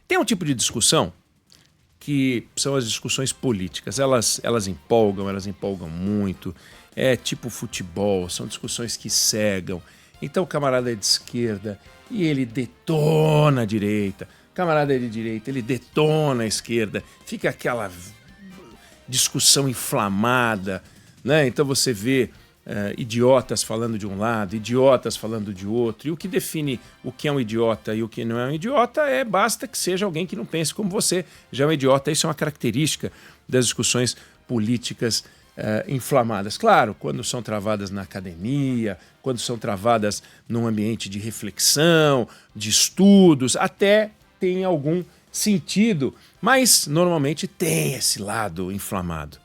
Tem um tipo de discussão que são as discussões políticas. Elas empolgam muito. É tipo futebol, são discussões que cegam. Então o camarada é de esquerda e ele detona a direita. O camarada é de direita, ele detona a esquerda. Fica aquela discussão inflamada, né? Então você vê idiotas falando de um lado, idiotas falando de outro. E o que define o que é um idiota e o que não é um idiota basta que seja alguém que não pense como você. Já é um idiota, isso é uma característica das discussões políticas inflamadas. Claro, quando são travadas na academia, quando são travadas num ambiente de reflexão, de estudos, até tem algum sentido, mas normalmente tem esse lado inflamado.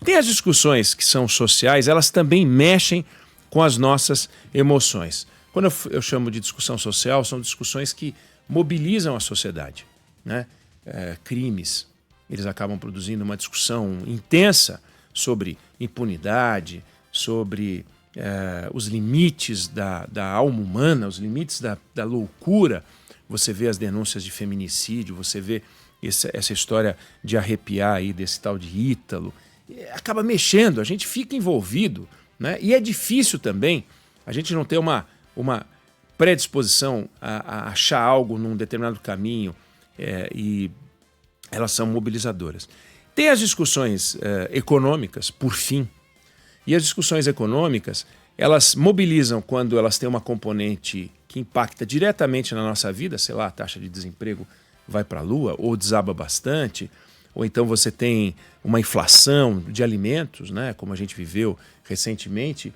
Tem as discussões que são sociais, elas também mexem com as nossas emoções. Quando eu chamo de discussão social, são discussões que mobilizam a sociedade, né? Crimes, eles acabam produzindo uma discussão intensa sobre impunidade, sobre os limites da alma humana, os limites da loucura. Você vê as denúncias de feminicídio, você vê essa história de arrepiar aí desse tal de Ítalo. Acaba mexendo, a gente fica envolvido, né? E é difícil também a gente não ter uma predisposição a achar algo num determinado caminho e elas são mobilizadoras. Tem as discussões econômicas, por fim, e as discussões econômicas, elas mobilizam quando elas têm uma componente que impacta diretamente na nossa vida, sei lá, a taxa de desemprego vai para a lua ou desaba bastante, ou então você tem uma inflação de alimentos, né, como a gente viveu recentemente,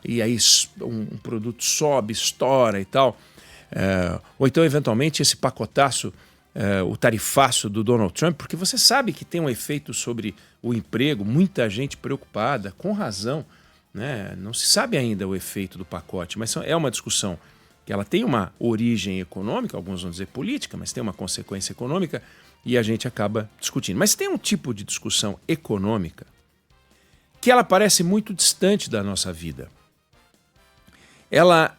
e aí um produto sobe, estoura e tal. Ou então, eventualmente, esse pacotaço, o tarifaço do Donald Trump, porque você sabe que tem um efeito sobre o emprego, muita gente preocupada, com razão, né? Não se sabe ainda o efeito do pacote, mas é uma discussão que ela tem uma origem econômica, alguns vão dizer política, mas tem uma consequência econômica, e a gente acaba discutindo. Mas tem um tipo de discussão econômica que ela parece muito distante da nossa vida. Ela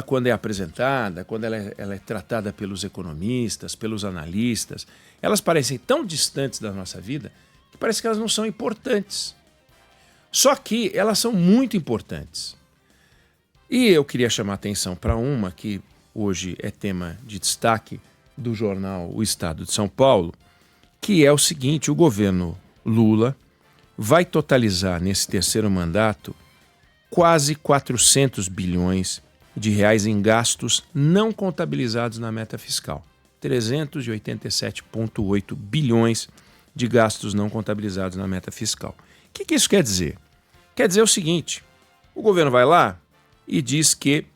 quando é apresentada, quando ela é tratada pelos economistas, pelos analistas, elas parecem tão distantes da nossa vida que parece que elas não são importantes. Só que elas são muito importantes. E eu queria chamar a atenção para uma que hoje é tema de destaque do jornal O Estado de São Paulo, que é o seguinte: o governo Lula vai totalizar nesse terceiro mandato quase 400 bilhões de reais em gastos não contabilizados na meta fiscal. 387,8 bilhões de gastos não contabilizados na meta fiscal. O que isso quer dizer? Quer dizer o seguinte: o governo vai lá e diz que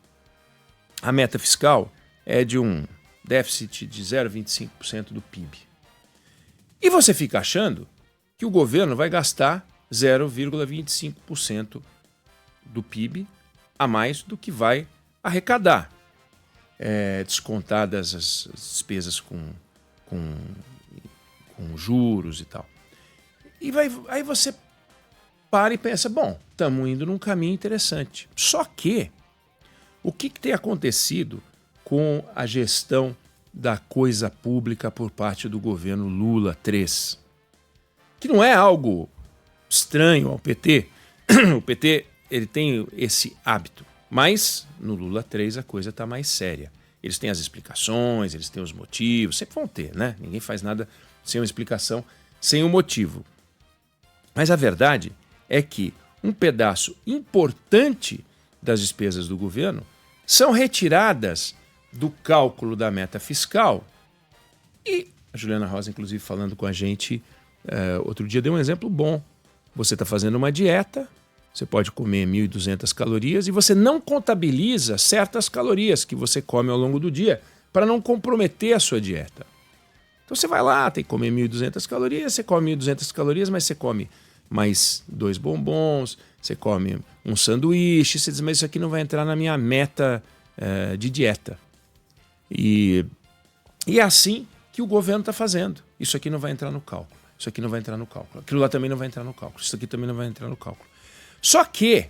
a meta fiscal é de um déficit de 0,25% do PIB. E você fica achando que o governo vai gastar 0,25% do PIB a mais do que vai arrecadar, descontadas as despesas com juros e tal. E aí você para e pensa, bom, estamos indo num caminho interessante. Só que o que tem acontecido com a gestão da coisa pública por parte do governo Lula III? Que não é algo estranho ao PT. O PT ele tem esse hábito, mas no Lula III a coisa está mais séria. Eles têm as explicações, eles têm os motivos, sempre vão ter, né? Ninguém faz nada sem uma explicação, sem um motivo. Mas a verdade é que um pedaço importante das despesas do governo são retiradas do cálculo da meta fiscal. E a Juliana Rosa, inclusive, falando com a gente outro dia, deu um exemplo bom. Você está fazendo uma dieta, você pode comer 1.200 calorias e você não contabiliza certas calorias que você come ao longo do dia para não comprometer a sua dieta. Então você vai lá, tem que comer 1.200 calorias, você come 1.200 calorias, mas você come mais 2 bombons, você come um sanduíche, você diz, mas isso aqui não vai entrar na minha meta de dieta. E é assim que o governo está fazendo. Isso aqui não vai entrar no cálculo. Isso aqui não vai entrar no cálculo. Aquilo lá também não vai entrar no cálculo. Isso aqui também não vai entrar no cálculo. Só que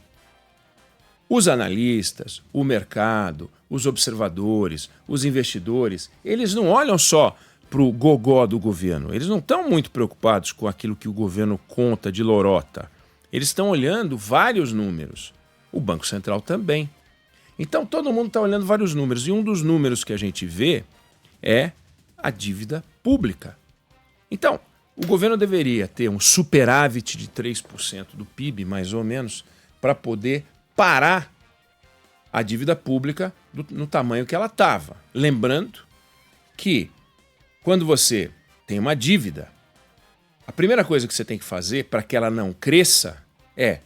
Os analistas, o mercado, os observadores, os investidores, eles não olham só para o gogó do governo. Eles não estão muito preocupados com aquilo que o governo conta de lorota. Eles estão olhando vários números. O Banco Central também. Então todo mundo está olhando vários números. E um dos números que a gente vê é a dívida pública. Então, o governo deveria ter um superávit de 3% do PIB, mais ou menos, para poder parar a dívida pública no tamanho que ela estava. Lembrando que quando você tem uma dívida, a primeira coisa que você tem que fazer para que ela não cresça é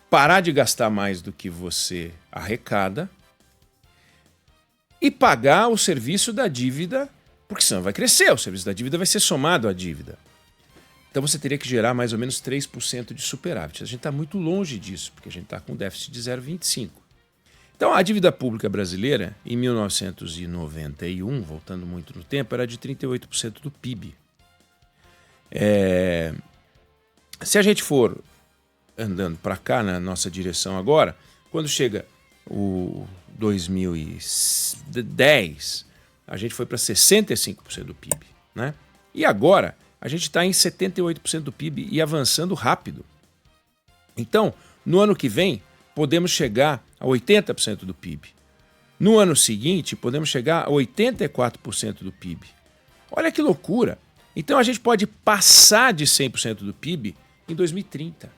parar de gastar mais do que você arrecada e pagar o serviço da dívida, porque senão vai crescer, o serviço da dívida vai ser somado à dívida. Então você teria que gerar mais ou menos 3% de superávit. A gente está muito longe disso, porque a gente está com um déficit de 0,25%. Então a dívida pública brasileira, em 1991, voltando muito no tempo, era de 38% do PIB. Se a gente for andando para cá, na nossa direção agora, quando chega o 2010, a gente foi para 65% do PIB, né? E agora a gente está em 78% do PIB e avançando rápido. Então, no ano que vem, podemos chegar a 80% do PIB. No ano seguinte, podemos chegar a 84% do PIB. Olha que loucura! Então, a gente pode passar de 100% do PIB em 2030.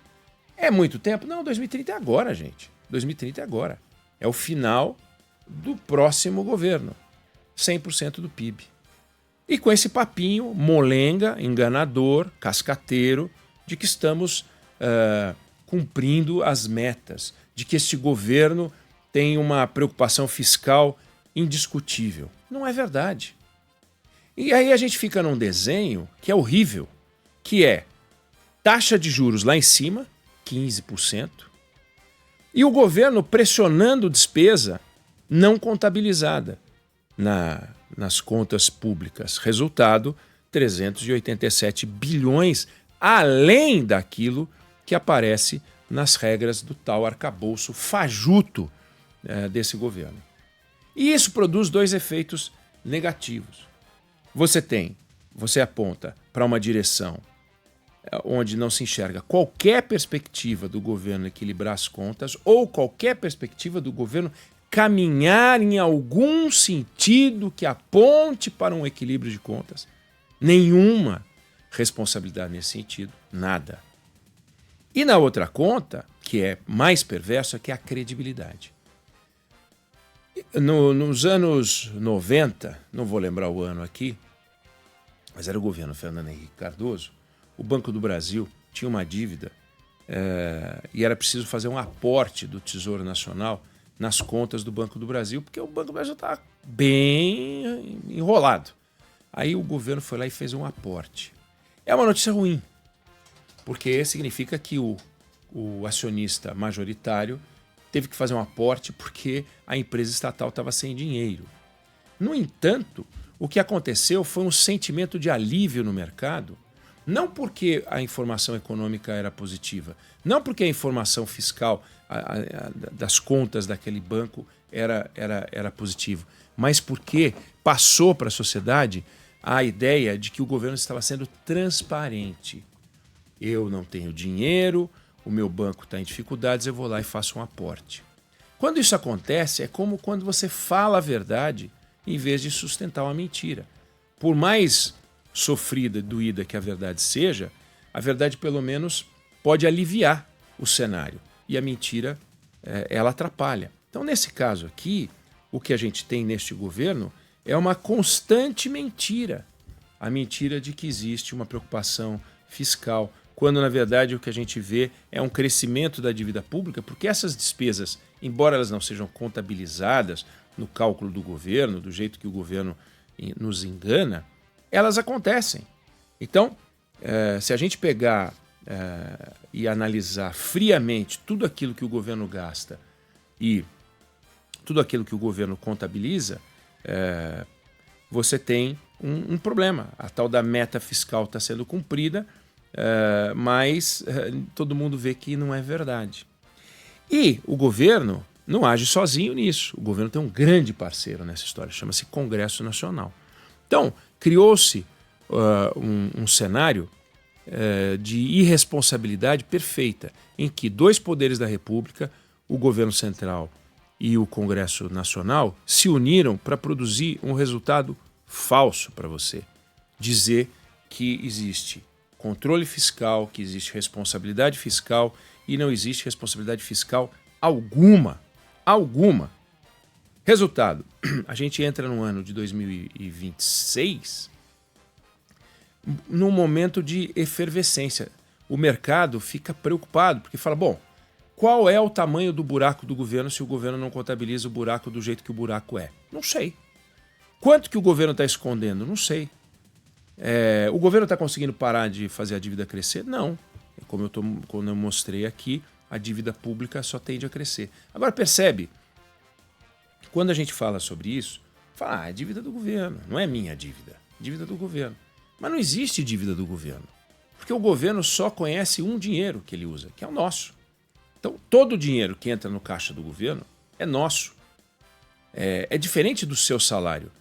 É muito tempo? Não, 2030 é agora, gente. 2030 é agora. É o final do próximo governo. 100% do PIB. E com esse papinho molenga, enganador, cascateiro, de que estamos cumprindo as metas, de que este governo tem uma preocupação fiscal indiscutível. Não é verdade. E aí a gente fica num desenho que é horrível, que é taxa de juros lá em cima, 15%, e o governo pressionando despesa não contabilizada nas contas públicas. Resultado, 387 bilhões, além daquilo que aparece nas regras do tal arcabouço fajuto desse governo. E isso produz dois efeitos negativos. Você aponta para uma direção onde não se enxerga qualquer perspectiva do governo equilibrar as contas ou qualquer perspectiva do governo caminhar em algum sentido que aponte para um equilíbrio de contas. Nenhuma responsabilidade nesse sentido, nada. E na outra conta, que é mais perversa, que é a credibilidade. Nos anos 90, não vou lembrar o ano aqui, mas era o governo Fernando Henrique Cardoso, o Banco do Brasil tinha uma dívida e era preciso fazer um aporte do Tesouro Nacional nas contas do Banco do Brasil, porque o Banco do Brasil estava bem enrolado. Aí o governo foi lá e fez um aporte. É uma notícia ruim, porque significa que o acionista majoritário teve que fazer um aporte porque a empresa estatal estava sem dinheiro. No entanto, o que aconteceu foi um sentimento de alívio no mercado, não porque a informação econômica era positiva, não porque a informação fiscal das contas daquele banco era positiva, mas porque passou para a sociedade a ideia de que o governo estava sendo transparente. Eu não tenho dinheiro, o meu banco está em dificuldades, eu vou lá e faço um aporte. Quando isso acontece, é como quando você fala a verdade em vez de sustentar uma mentira. Por mais sofrida, doída que a verdade seja, a verdade pelo menos pode aliviar o cenário e a mentira ela atrapalha. Então, nesse caso aqui, o que a gente tem neste governo é uma constante mentira. A mentira de que existe uma preocupação fiscal, quando na verdade o que a gente vê é um crescimento da dívida pública, porque essas despesas, embora elas não sejam contabilizadas no cálculo do governo, do jeito que o governo nos engana, elas acontecem. Então, se a gente pegar e analisar friamente tudo aquilo que o governo gasta e tudo aquilo que o governo contabiliza, você tem um problema. A tal da meta fiscal está sendo cumprida, mas todo mundo vê que não é verdade. E o governo não age sozinho nisso. O governo tem um grande parceiro nessa história, chama-se Congresso Nacional. Então, criou-se um cenário de irresponsabilidade perfeita, em que dois poderes da República, o governo central e o Congresso Nacional, se uniram para produzir um resultado falso para você. Dizer que existe controle fiscal, que existe responsabilidade fiscal e não existe responsabilidade fiscal alguma. Alguma. Resultado, a gente entra no ano de 2026 num momento de efervescência. O mercado fica preocupado, porque fala, bom, qual é o tamanho do buraco do governo se o governo não contabiliza o buraco do jeito que o buraco é? Não sei. Quanto que o governo está escondendo? Não sei. O governo está conseguindo parar de fazer a dívida crescer? Não. Como eu mostrei aqui, a dívida pública só tende a crescer. Agora percebe, quando a gente fala sobre isso, fala, é dívida do governo, não é minha dívida, dívida do governo. Mas não existe dívida do governo, porque o governo só conhece um dinheiro que ele usa, que é o nosso. Então, todo o dinheiro que entra no caixa do governo é nosso. É diferente do seu salário.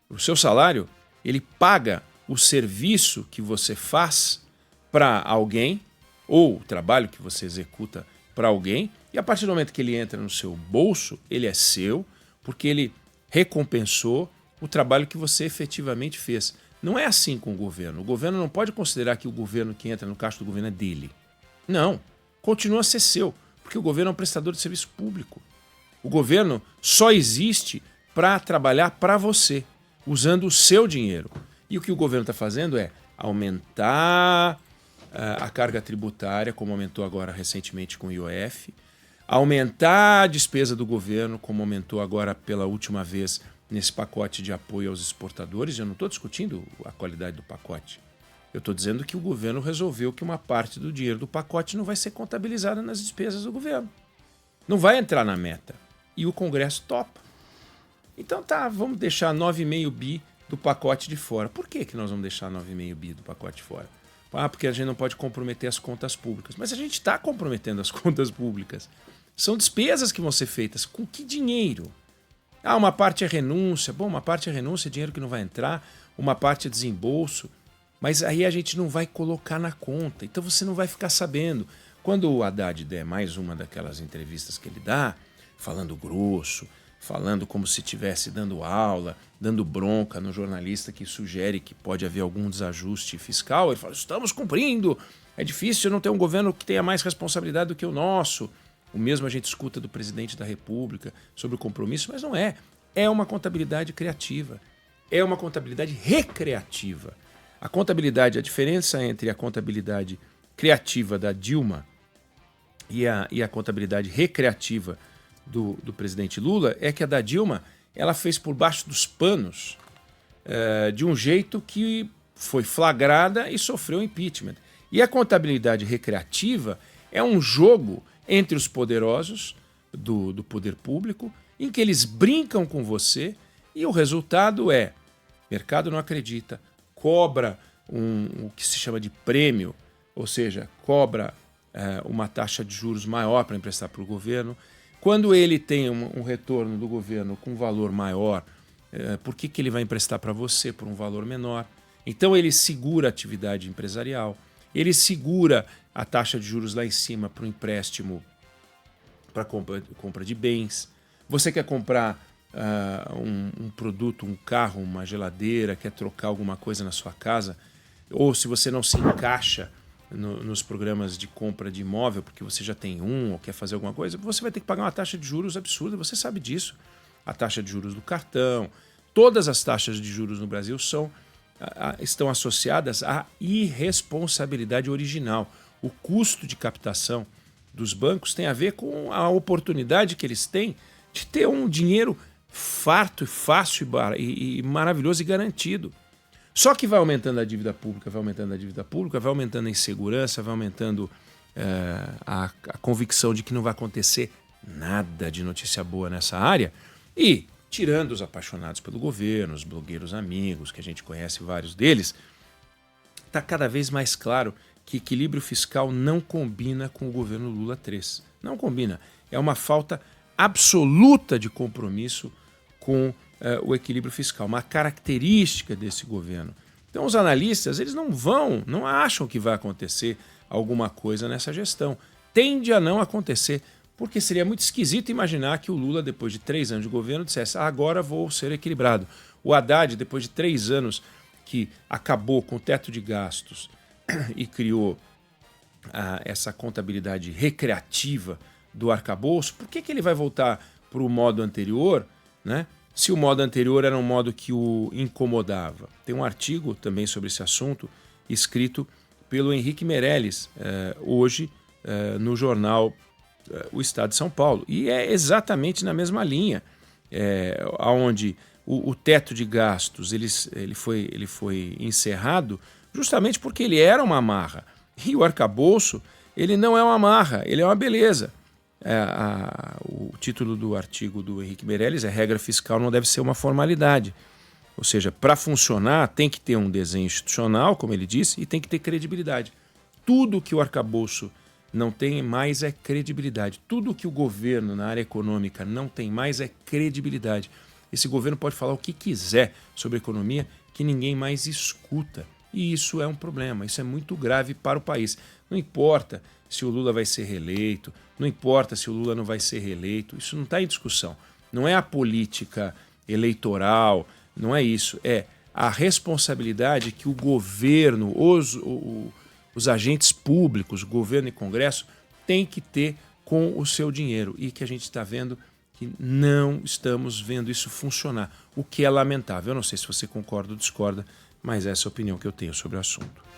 O seu salário, ele paga o serviço que você faz para alguém, ou o trabalho que você executa para alguém, e a partir do momento que ele entra no seu bolso, ele é seu, porque ele recompensou o trabalho que você efetivamente fez. Não é assim com o governo. O governo não pode considerar que o governo que entra no caixa do governo é dele. Não, continua a ser seu, porque o governo é um prestador de serviço público. O governo só existe para trabalhar para você, usando o seu dinheiro. E o que o governo está fazendo é aumentar a carga tributária, como aumentou agora recentemente com o IOF, aumentar a despesa do governo, como aumentou agora pela última vez nesse pacote de apoio aos exportadores. Eu não estou discutindo a qualidade do pacote. Eu estou dizendo que o governo resolveu que uma parte do dinheiro do pacote não vai ser contabilizada nas despesas do governo. Não vai entrar na meta. E o Congresso topa. Então tá, vamos deixar 9,5 bi do pacote de fora. Por que nós vamos deixar 9,5 bi do pacote de fora? Porque a gente não pode comprometer as contas públicas. Mas a gente está comprometendo as contas públicas. São despesas que vão ser feitas. Com que dinheiro? Uma parte é renúncia. Bom, uma parte é renúncia, dinheiro que não vai entrar. Uma parte é desembolso. Mas aí a gente não vai colocar na conta. Então você não vai ficar sabendo. Quando o Haddad der mais uma daquelas entrevistas que ele dá, falando grosso, falando como se estivesse dando aula, dando bronca no jornalista que sugere que pode haver algum desajuste fiscal, ele fala, estamos cumprindo, é difícil não ter um governo que tenha mais responsabilidade do que o nosso. O mesmo a gente escuta do presidente da República sobre o compromisso, mas não é. É uma contabilidade criativa, é uma contabilidade recreativa. A contabilidade, a diferença entre a contabilidade criativa da Dilma e a contabilidade recreativa do presidente Lula é que a da Dilma ela fez por baixo dos panos de um jeito que foi flagrada e sofreu impeachment. E a contabilidade recreativa é um jogo entre os poderosos do poder público em que eles brincam com você e o resultado é, o mercado não acredita, cobra o que se chama de prêmio, ou seja, cobra uma taxa de juros maior para emprestar para o governo. Quando ele tem um retorno do governo com um valor maior, por que ele vai emprestar para você por um valor menor? Então ele segura a atividade empresarial, ele segura a taxa de juros lá em cima para o empréstimo, para compra de bens. Você quer comprar um produto, um carro, uma geladeira, quer trocar alguma coisa na sua casa, ou se você não se encaixa nos programas de compra de imóvel, porque você já tem ou quer fazer alguma coisa, você vai ter que pagar uma taxa de juros absurda, você sabe disso. A taxa de juros do cartão, todas as taxas de juros no Brasil estão associadas à irresponsabilidade original. O custo de captação dos bancos tem a ver com a oportunidade que eles têm de ter um dinheiro farto, fácil e maravilhoso e garantido. Só que vai aumentando a dívida pública, vai aumentando a dívida pública, vai aumentando a insegurança, vai aumentando a convicção de que não vai acontecer nada de notícia boa nessa área e, tirando os apaixonados pelo governo, os blogueiros amigos, que a gente conhece vários deles, está cada vez mais claro que equilíbrio fiscal não combina com o governo Lula III. Não combina. é uma falta absoluta de compromisso com o equilíbrio fiscal, uma característica desse governo. Então os analistas, eles não acham que vai acontecer alguma coisa nessa gestão. Tende a não acontecer, porque seria muito esquisito imaginar que o Lula, depois de 3 anos de governo, dissesse agora vou ser equilibrado. O Haddad, depois de 3 anos que acabou com o teto de gastos e criou essa contabilidade recreativa do arcabouço, por que ele vai voltar para o modo anterior, né? Se o modo anterior era um modo que o incomodava? Tem um artigo também sobre esse assunto, escrito pelo Henrique Meirelles, hoje no jornal O Estado de São Paulo. E é exatamente na mesma linha, onde o teto de gastos ele foi encerrado justamente porque ele era uma amarra. E o arcabouço ele não é uma amarra, ele é uma beleza. O título do artigo do Henrique Meirelles é Regra Fiscal não deve ser uma formalidade. Ou seja, para funcionar tem que ter um desenho institucional, como ele disse, e tem que ter credibilidade. Tudo que o arcabouço não tem mais é credibilidade. Tudo que o governo na área econômica não tem mais é credibilidade. Esse governo pode falar o que quiser sobre economia que ninguém mais escuta. E isso é um problema, isso é muito grave para o país. Não importa se o Lula vai ser reeleito, não importa se o Lula não vai ser reeleito, isso não está em discussão. Não é a política eleitoral, não é isso. É a responsabilidade que o governo, os agentes públicos, governo e Congresso, têm que ter com o seu dinheiro. E que a gente está vendo que não estamos vendo isso funcionar, o que é lamentável. Eu não sei se você concorda ou discorda, mas essa é a opinião que eu tenho sobre o assunto.